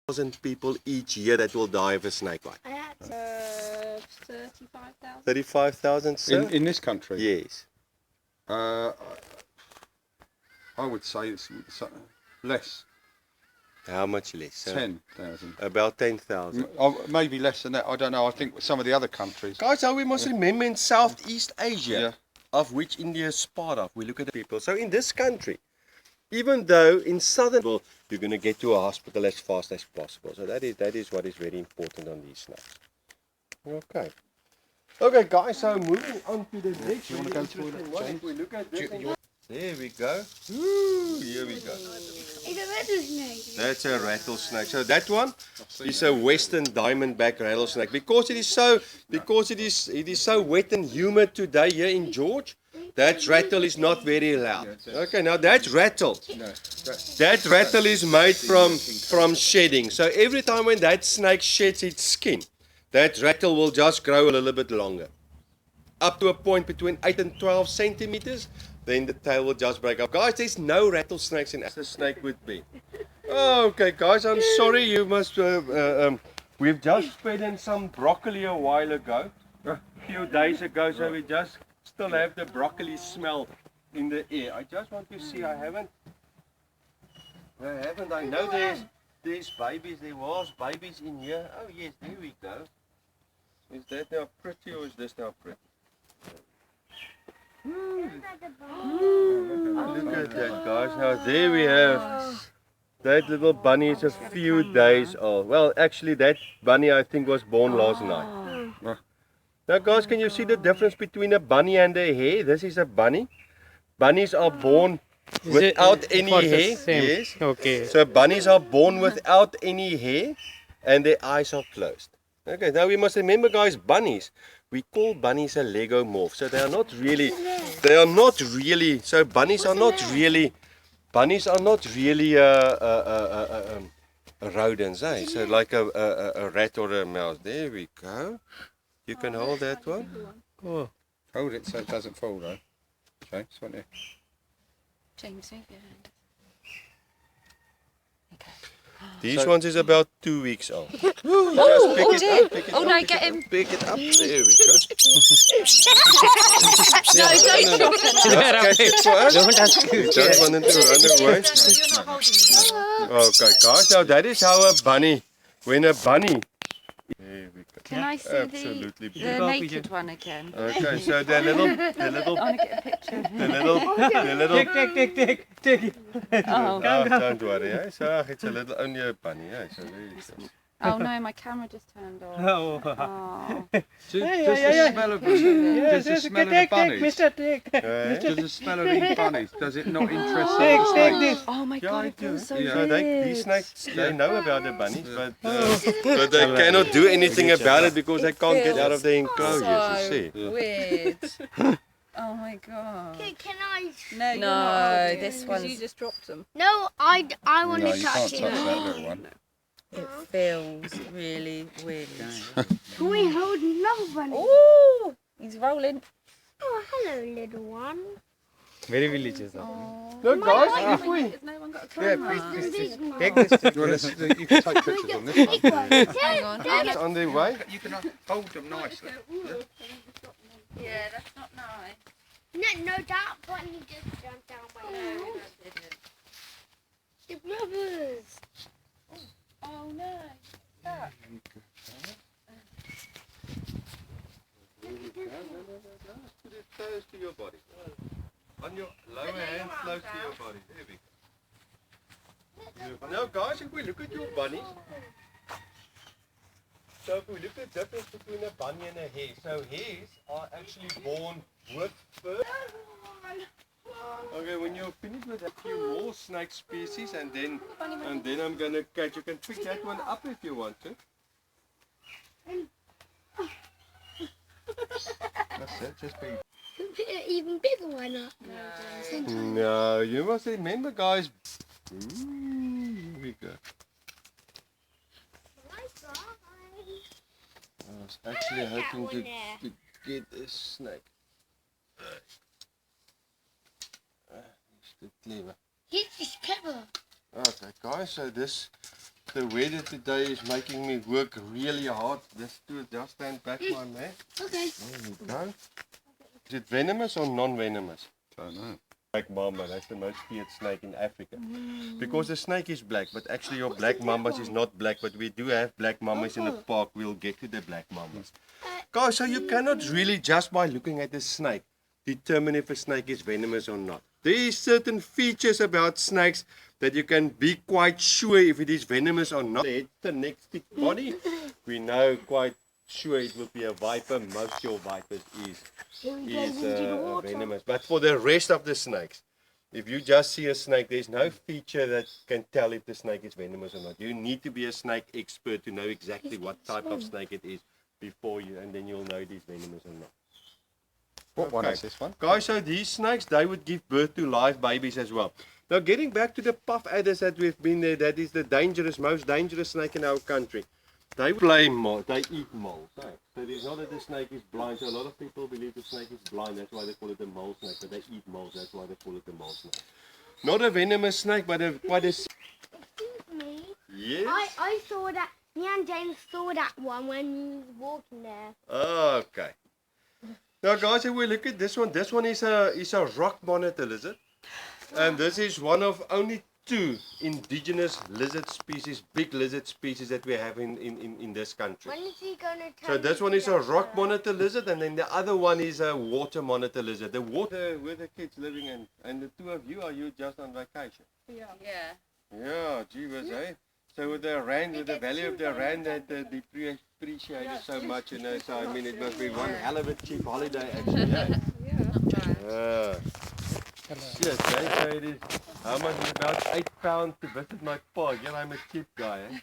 1,000 people each year that will die of a snake bite. 35,000. 35,000, sir? In this country? Yes. I would say it's less. How much less, sir? 10,000. About 10,000. Maybe less than that. I don't know. I think some of the other countries. Guys, now we must remember in Southeast Asia, of which India is part of, we look at the people. So in this country, even though in southern, you're going to get to a hospital as fast as possible. So that is what is very important on these snakes. Okay. Okay, guys, so moving on to the next one. If we look at this, there we go. Ooh, here we go. It's a rattlesnake. That's a rattlesnake. So that one is a western diamondback rattlesnake. Because it is so wet and humid today here in Goarge, that rattle is not very loud. Okay, now that rattle is made from shedding. So every time when that snake sheds its skin, that rattle will just grow a little bit longer. Up to a point between 8 and 12 centimeters, then the tail will just break up. Guys, there's no rattlesnakes in the snake would be. Okay, guys, I'm sorry. You must. We've just fed in some broccoli a while ago, a few days ago, so we just still have the broccoli smell in the air. I just want to see. I know there's babies. There was babies in here. Oh yes, there we go. Is that now pretty or is this now pretty? Look at that, guys. Now there we have that little bunny is a few days old. Well, actually that bunny I think was born last night. Now guys, can you see the difference between a bunny and a hare? This is a bunny. Bunnies are born without any hair. Yes. Okay. So bunnies are born without any hair and their eyes are closed. Okay, now we must remember, guys, bunnies, we call bunnies a Lego morph. So bunnies are not really rodents, eh? So like a rat or a mouse. There we go. You can hold that one. Oh. Hold it so it doesn't fall though. Okay, it's one James, move your hand. Okay. These ones is about 2 weeks old. Just pick it up. No, get him. Pick it up. There we go. No, don't shock him. Catch it for us. Don't ask you. Don't want him to run away. You're not holding him. Okay, guys. Now that is how a bunny, when a bunny. There we go. Can I see Absolutely the beautiful. naked one again? Okay, so the little, I want to get a picture. the little. Take it. Oh. Don't worry, eh? So it's a little only a bunny, eh? So there you go. Oh no, my camera just turned off. Oh. Oh. Does the smell of the bunnies? Mister, take. Does the smell of these bunnies? Does it not interest Take the snakes? this. Oh my Yeah, god, I it do. feels so So weird. these snakes, they know about the bunnies, but they cannot do anything about it because they can't get out of the enclosures, you see. Weird. Oh my god. Okay, can I? No, you're No, not holding this it, 'cause one's- you just dropped them. No, I want No, to you touch can't it. touch that little one. It feels really weird. Can we hold another bunny? Ooh, he's rolling. Oh, hello, little one. Very villagers. Oh. Look, guys, if we. Has no one got a camera? The big one. Take this. Well, you can take pictures on this one. Big one. Hang on. It's on their way. You can hold them nicely. Yeah, that's not nice. No, that bunny just jumped down my nose. The brothers. Oh no. Stop. Put it close to your body. On your lower hand, close to your body. There we go. Beautiful. Now, guys, if we look at your bunnies, so if we look at the difference between a bunny and a hare, so hares are actually born with fur. Okay, when you're finished with a few more snake species, and then I'm gonna catch. You can pick that one up if you want to. That's it, just be. Even bigger one up. No, you must remember, guys. Here we go. I was actually hoping to get this snake. He's too clever. He's just clever. Okay, guys, so this the weather today is making me work really hard. Just stand back, my man. Okay. There we go. Is it venomous or non-venomous? Don't know. Black mamba, that's the most feared snake in Africa. Because the snake is black, but actually your black mambas is not black, but we do have black mambas in the park. We'll get to the black mambas. Guys, so you cannot really just by looking at the snake determine if a snake is venomous or not. There is certain features about snakes that you can be quite sure if it is venomous or not. The neck, thick body, we know quite sure it will be a viper. Most your vipers is venomous. But for the rest of the snakes, if you just see a snake, there's no feature that can tell if the snake is venomous or not. You need to be a snake expert to know exactly what type of snake it is before you, and then you'll know it is venomous or not. What one is this one? Guys, so these snakes, they would give birth to live babies as well. Now getting back to the puff adders that we've been there, that is the most dangerous snake in our country. They play mold, they eat mold. So it is not that the snake is blind. So a lot of people believe the snake is blind, that's why they call it a mole snake. But they eat mold, that's why they call it a mole snake. Not a venomous snake, but quite a... Excuse me. Yes? I saw that, me and James saw that one when we was walking there. Okay. Now guys, if we look at this one is a rock monitor lizard. And this is one of only 2 indigenous lizard species, big lizard species that we have in this country. When is he going to tell So this me one is a that, rock monitor lizard, and then the other one is a water monitor lizard. The water where the kids living in, and the 2 of you, are you just on vacation? Yeah. Yeah, gee whiz, eh? So with the rand, with the value of the rand that depreciated so much, you know, so I mean it must be one hell of a cheap holiday actually, eh? Yeah. Shit, eh? So it is, how much is about £8 to visit my park? Yeah, I'm a cheap guy, eh?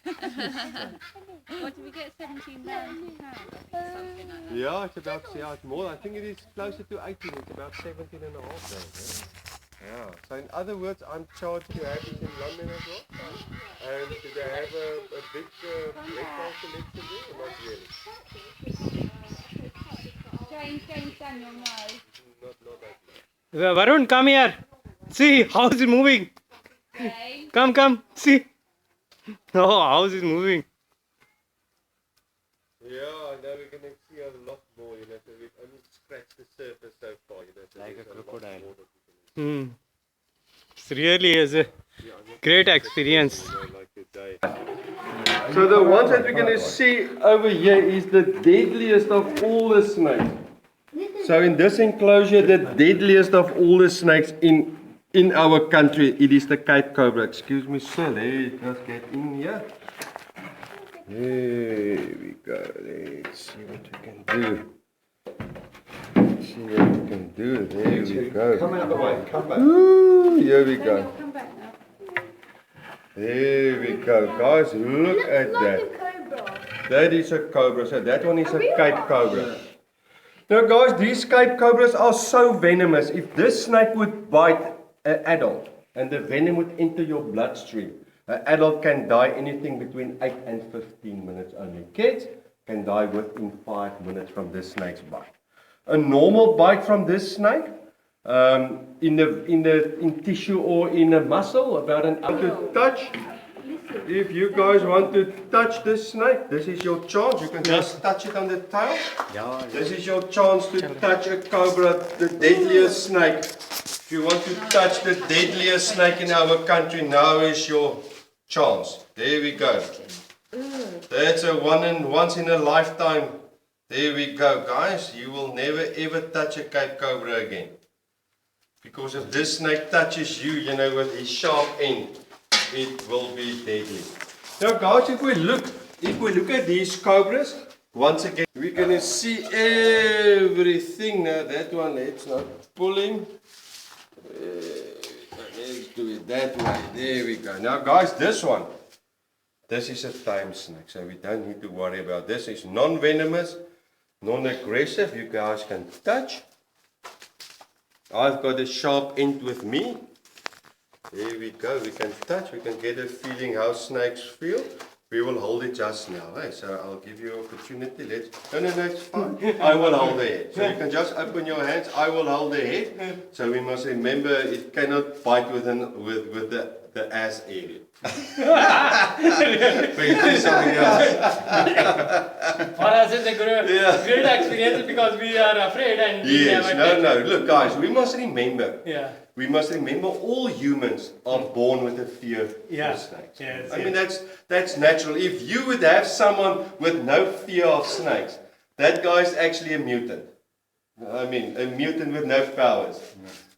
What did we get? £17 something like that. Yeah, it's about, yeah, it's more. I think it is closer to 18. It's about 17 and a half days. Yeah. So in other words, I'm charged to have it in London as well. And do they have a big reptile collection there or not really? James Daniel, no. Not that much. Varun, come here. See, house is moving. Okay. Come, see. Oh, house is moving. Yeah, now we're going to see a lot more, you know, so we've only scratched the surface so far, you know. So Like a there's lot crocodile. more that we can It's really is a great experience. So the ones that we're going to see over here is the deadliest of all the snakes. So in this enclosure, the deadliest of all the snakes in our country, it is the Cape Cobra. Excuse me, sir, let's get in here. There we go. Let's see what we can do. Let's see what we can do. There we go. Come out the way, come back. Ooh, here we go. Come back now. There we go, guys. Look at that. Cobra. That is a cobra. So that one is a Cape Cobra. Now, guys, these Cape Cobras are so venomous. If this snake would bite an adult and the venom would enter your bloodstream, an adult can die anything between 8 and 15 minutes only. Kids can die within 5 minutes from this snake's bite. A normal bite from this snake, in tissue or in a muscle, about an hour to touch. If you guys want to touch this snake, this is your chance. You can just touch it on the tail. This is your chance to touch a cobra, the deadliest snake. If you want to touch the deadliest snake in our country, now is your chance. There we go. That's a once in a lifetime. There we go, guys. You will never ever touch a Cape Cobra again. Because if this snake touches you, you know, with his sharp end, it will be deadly. Now guys, if we look at these cobras, once again, we're going to see everything. Now that one, let's not pull him. Let's do it that way. There we go. Now guys, this is a tame snake, so we don't need to worry about this. It's non-venomous, non-aggressive. You guys can touch. I've got a sharp end with me. There we go, we can touch, we can get a feeling how snakes feel. We will hold it just now, eh? So I'll give you an opportunity. No, it's fine. I will hold the head. So you can just open your hands, I will hold the head. So we must remember it cannot bite with the ass area. But you do something else. For us, it's a great experience because we are afraid and we Yes, never no. Look, guys, we must remember. Yeah. We must remember all humans are born with a fear Yeah. of snakes. Yes, I mean, that's natural. If you would have someone with no fear of snakes, that guy is actually a mutant. I mean, a mutant with no powers.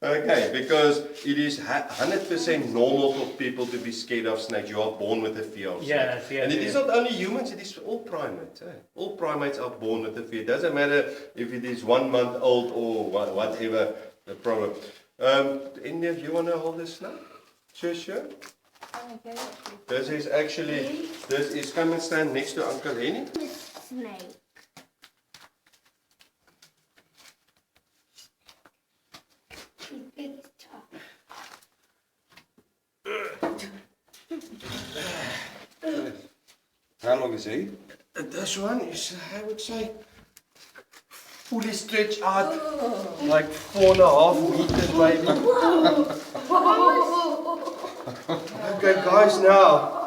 Okay, because it is 100% normal for people to be scared of snakes. You are born with a fear of snakes. Yes, And it is not only humans, it is all primates. All primates are born with a fear. It doesn't matter if it is 1 month old or whatever the problem. Any of you want to hold this snake? Sure. This is, come and stand next to Uncle Henny. Snake. It's tough. How long is he? This one is, I would say, fully stretched out, like 4.5 meters maybe. Okay, guys, now.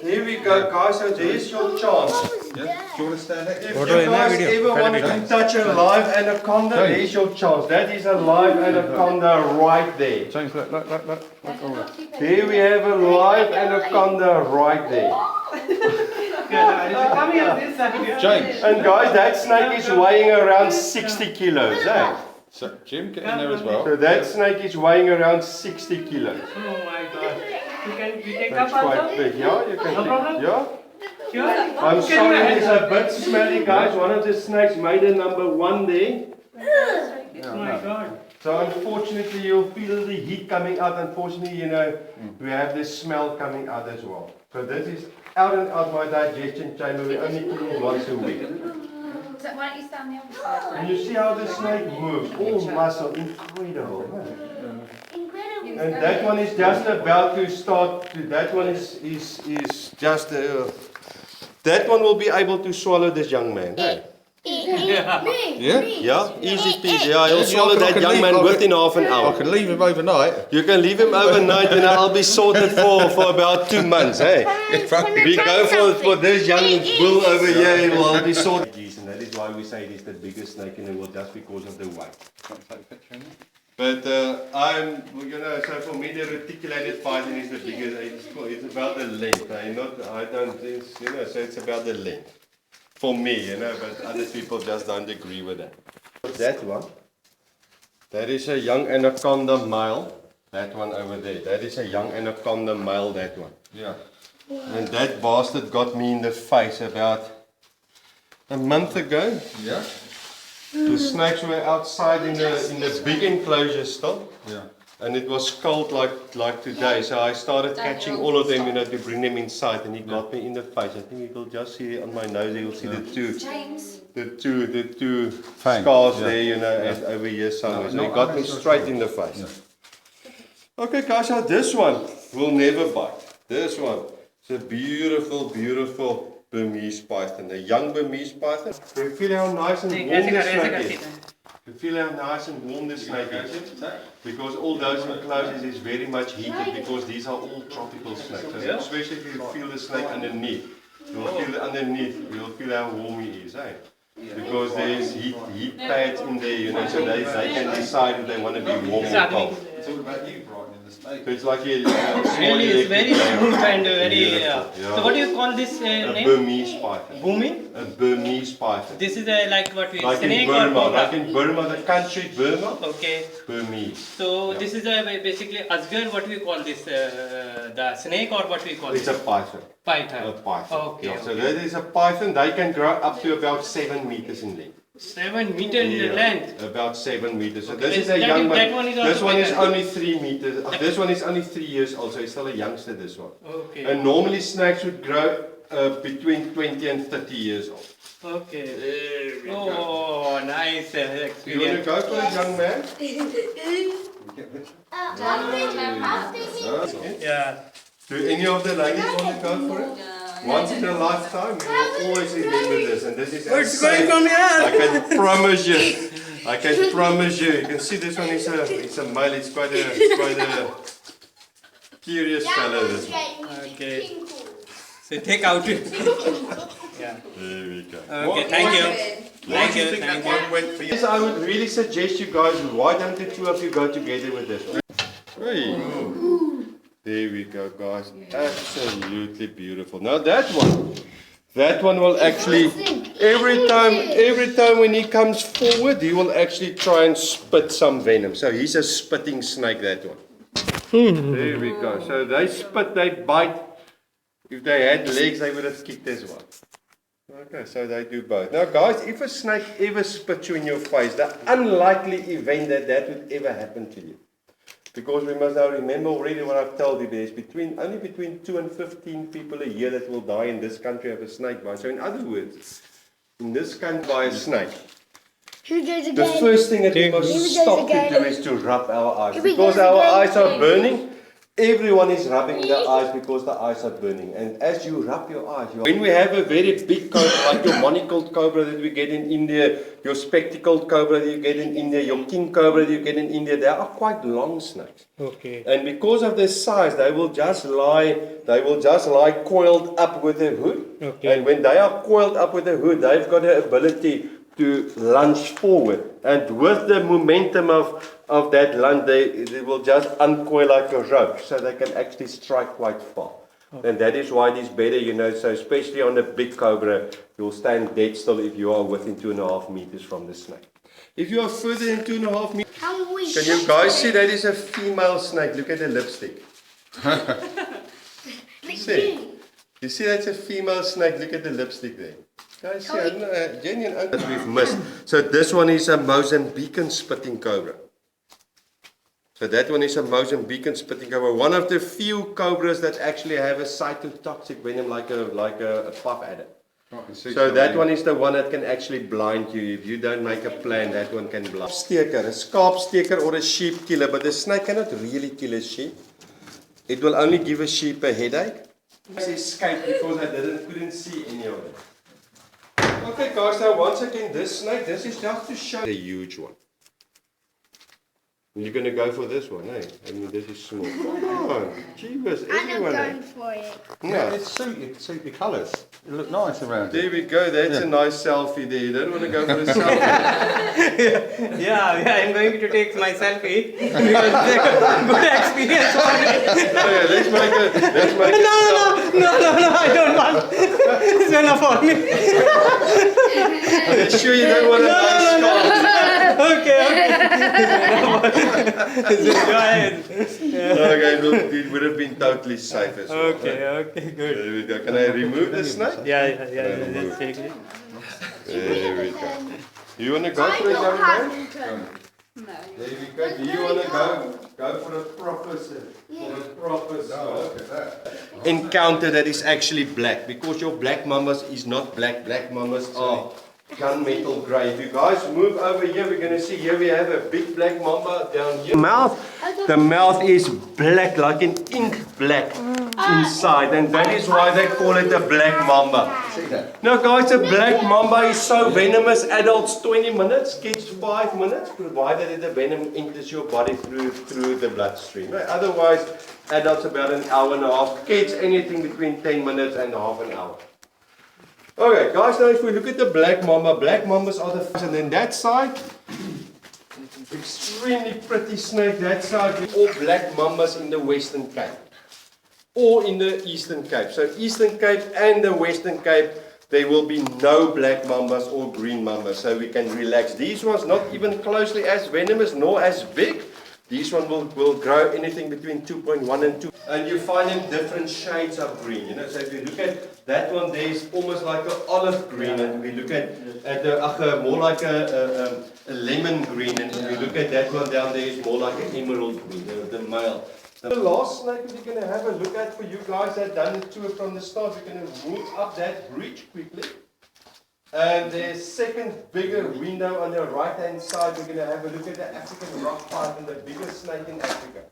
Here we go, guys. So there's your chance. Yeah. Do you want to stand next to If him? you guys ever wanted to touch a live anaconda, there's your chance. That is a live anaconda right there. James, look over. Here we have a live anaconda right there. James. And guys, that snake is weighing around 60 kilos. Eh? So, Jim, get in there as well. So that snake is weighing around 60 kilos. Oh my God. You take That's up quite also? big. Yeah, you can No problem? Yeah. Sure. I'm sorry, it's a bit smelly, guys. One of the snakes made a number 1 there. Oh my God. So unfortunately, you'll feel the heat coming out. Unfortunately, you know, we have the smell coming out as well. So this is out and out my digestion chamber. We only clean it once a week. So why don't you stand the other side? And you see how the snake moves. All muscle, incredible. Man. Incredible. And that one is just about to start. That one is just. That one will be able to swallow this young man. Hey? Yeah? Yeah, easy peasy. Yeah, he'll swallow I that can young leave- man I can- within half an I hour. can leave him overnight. You can leave him overnight and I'll be sorted for about 2 months. Hey? We go for this young bull over here, he will be sorted. And that is why we say it is the biggest snake in the world, just because of the weight. But so for me the reticulated python is the biggest. It's about the length. So it's about the length. For me, but other people just don't agree with that. That one, that is a young anaconda male. That one over there, that is a young anaconda male. That one. Yeah. And that bastard got me in the face about a month ago. Yeah? The snakes were outside in the big enclosure still. Yeah. And it was cold like today, so I started catching all of them, to bring them inside, and he got me in the face. I think you will just see on my nose, you will see the two Fang. scars Yeah. there, and over here somewhere. So he No, got I me saw straight it. in the face. Yeah. Okay, guys, now this one will never bite. This one, it's a beautiful, beautiful Burmese python, a young Burmese python. You feel how nice and warm this snake is. You feel how nice and warm this snake is. Because all those enclosures is very much heated because these are all tropical snakes. So especially if you feel the snake underneath, you'll feel how warm he is, eh? Because there's heat pads in there, so they can decide if they want to be warm or cold. It's all about you brightening the snake. So it's like a Really, it's very smooth and very. Beautiful, yeah. So what do you call this a name? Burmese python. Bhumi? A Burmese python. This is like what we Like in snake or Burma, cobra? like in Burma, the country Burma, Okay. Burmese. So this is basically asgar. What we call this? The snake or what we call It's it? a python. Python. A python. Okay. Yeah, so that is a python. They can grow up to about 7 meters in length. 7 meter in Yeah, length. About 7 meters. So Okay, this is that a young one. that one is This also one is python. only 3 meters. This one is only 3 years old, so he's still a youngster, this one. Okay. And normally snakes would grow between 20 and 30 years old. Okay. There we go. Oh, nice You want to experience. go for it, young man? Yeah. Do any of the ladies want to go for it? Once in a lifetime, you will always remember this. And this is It's going from here. I can promise you. I can promise you. You can see this one is a male. It's quite a curious fellow this one. Okay. So take out. Yeah. There we go. Okay, thank you. Thank you. Thank you. Yes, I would really suggest you guys, why don't the two of you go together with this one? Hey. There we go, guys. Absolutely beautiful. Now that one will actually, every time when he comes forward, he will actually try and spit some venom. So he's a spitting snake, that one. There we go. So they spit, they bite. If they had legs, they would have kicked as well. Okay, so they do both. Now guys, if a snake ever spits you in your face, the unlikely event that would ever happen to you. Because we must now remember already what I've told you, there's only between 2 and 15 people a year that will die in this country of a snake bite. So in other words, in this country by a snake, the first thing that we must stop to do is to rub our eyes. Because our eyes are burning, everyone is rubbing their eyes because the eyes are burning. And as you rub your eyes, when we have a very big cobra, like your monocled cobra that we get in India, your spectacled cobra that you get in India, your king cobra that you get in India, they are quite long snakes. Okay. And because of their size, they will just lie coiled up with a hood. Okay. And when they are coiled up with a hood, they've got the ability to lunge forward. And with the momentum of that lunge, they will just uncoil like a rope, so they can actually strike quite far. Okay. And that is why it is better, so especially on a big cobra, you'll stand dead still if you are within 2.5 meters from the snake. If you are further than 2.5 meters, can you guys see that is a female snake? Look at the lipstick. See? You see that's a female snake, look at the lipstick there. Guys, see, genuine that we've missed. So this one is a Mozambican spitting cobra. So that one is a Mozambican spitting cobra. One of the few cobras that actually have a cytotoxic venom like a puff adder. So that one is the one that can actually blind you. If you don't make a plan, that one can blind. A scarpsteker or a sheep killer, but the snake cannot really kill a sheep. It will only give a sheep a headache. I escaped because I couldn't see any of it. Okay guys, now once again this snake, this is just to show a huge one. You're going to go for this one, eh? I mean, this is small. Come on, jeebus, everyone. I'm going for it. Yeah. It suit your colours. It look nice around There it. we go, that's a nice selfie there. You don't want to go for a selfie. Yeah, I'm going to take my selfie because it's a good experience for me. Okay, let's make a No, I don't want. It's enough for me. Are you sure you don't want a nice scarf? Okay. Just go ahead. Okay, it would have been totally safe as well. Okay, good. There we go. Can I remove the snake? Yeah, just take it. There we go. You want to go for it, young man? There we go. Do you want to go for a proper encounter that is actually black? Because your black mambas is not black. Black mambas are gunmetal grey. If you guys move over here, we're going to see here we have a big black mamba down here. The mouth is black, like an ink black inside, and that is why they call it a black mamba. Now guys, a black mamba is so venomous. Adults 20 minutes, kids 5 minutes, provided that the venom enters your body through the bloodstream. Otherwise, adults about an hour and a half, kids anything between 10 minutes and half an hour. Okay, guys, now if we look at the black mambas are the first, and then that side, extremely pretty snake, that side, all black mambas in the Western Cape, or in the Eastern Cape. So Eastern Cape and the Western Cape, there will be no black mambas or green mambas, so we can relax. These ones not even closely as venomous, nor as big. These one will grow anything between 2.1 and 2. And you find them different shades of green. So if you look at that one, there's almost like an olive green. And we look at more like a lemon green. And if you look at that one down there, it's more like an emerald green, the male. The last snake we're going to have a look at for you guys that done the tour from the start, we're going to move up that bridge quickly. And the second bigger window on the right hand side, we're going to have a look at the African rock python, the biggest snake in Africa.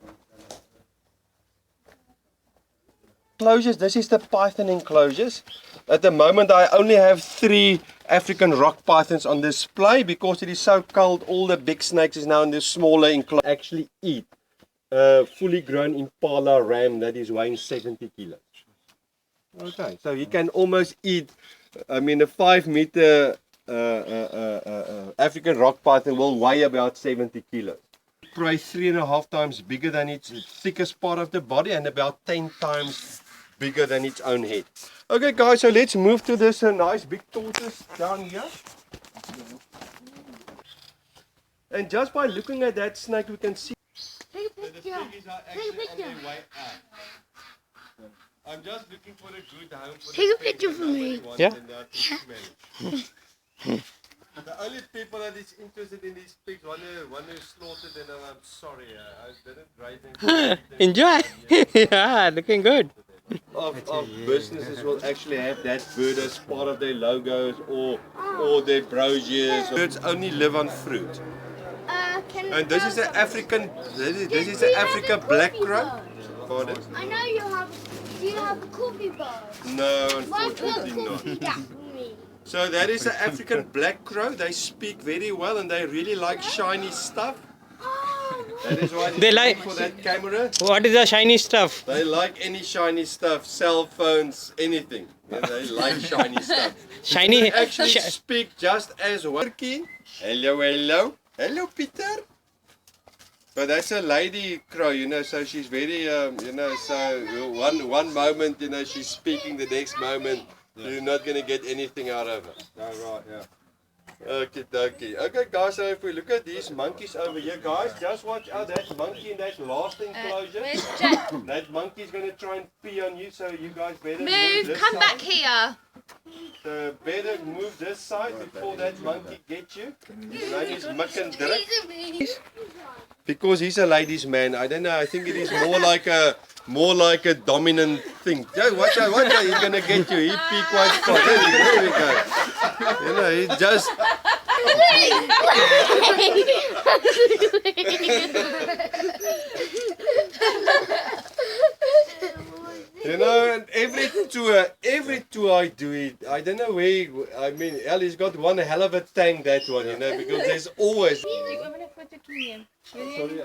Enclosures, this is the python enclosures. At the moment I only have 3 African rock pythons on display because it is so cold. All the big snakes is now in the smaller enclosures actually eat a fully grown impala ram that is weighing 70 kilos. Okay, so he can almost eat, I mean, a 5-meter African rock python will weigh about 70 kilos. Prey 3.5 times bigger than its thickest part of the body and about 10 times bigger than its own head. Okay guys, so let's move to this nice big tortoise down here. And just by looking at that snake, we can see Take a that the picture. piggies are Take a actually on picture. their way out. I'm just looking for a good home for Take the a picture pigs. for me. Nobody wants Yeah. them there to smell it. The only people that is interested in these pigs, one who slaughtered them, I'm sorry, I didn't raise them. Enjoy. Yeah, looking good. Of businesses will actually have that bird as part of their logos or their brochures. Birds only live on fruit. And this is an African, this is an African black crow. Pardon? I know you have. Do you have a coffee bar? No, One cup unfortunately not. coffee that for me. So that is an African black crow. They speak very well and they really like shiny stuff. Oh, That is why They like- for that camera. What is the shiny stuff? They like any shiny stuff, cell phones, anything. Yeah, they like shiny stuff. Shiny. They actually speak just as well. Hello, hello. Hello, Peter. But that's a lady crow, you know, so she's very, you know, so one moment, you know, she's speaking, the next moment, you're not going to get anything out of her. Oh, right, yeah. Okay, okay. Okay, guys, so if we look at these monkeys over here, guys, just watch out, that monkey in that last enclosure. Where's Jack? That monkey's going to try and pee on you, so you guys better Move, this come side. back here. So better move this side before that monkey gets you. His name is Mick and Dirk. Because he's a ladies' man, I don't know. I think it is more like a dominant thing. Yeah, watch out! He's gonna get you. He pee quite fast. There we go. You know, he just. You know, and every tour I do it, I don't know where, I mean, Ellie's got one hell of a tank, that one, you know, because there's always... Ik wil een foto knieën. Sorry,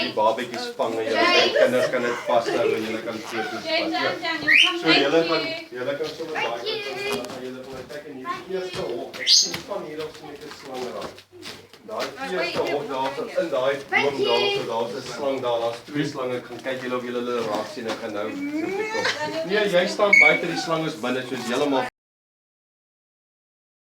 die barbecue spangen, julle kinders kan dit vashou en julle kan foto's James, vat. down, you'll come So julle back kan here. julle kan sommer baie julle kan kyk in hierdie eerste hok. Ek sien van hier af net 'n slang raak. Daai eerste hok daarso in daai boom daar's 'n slang daar. Daar's 2 slange. Gaan kyk julle of julle hulle raak sien. Ek gaan nou. Nee, jy staan buite, die slang is binne, so is heeltemal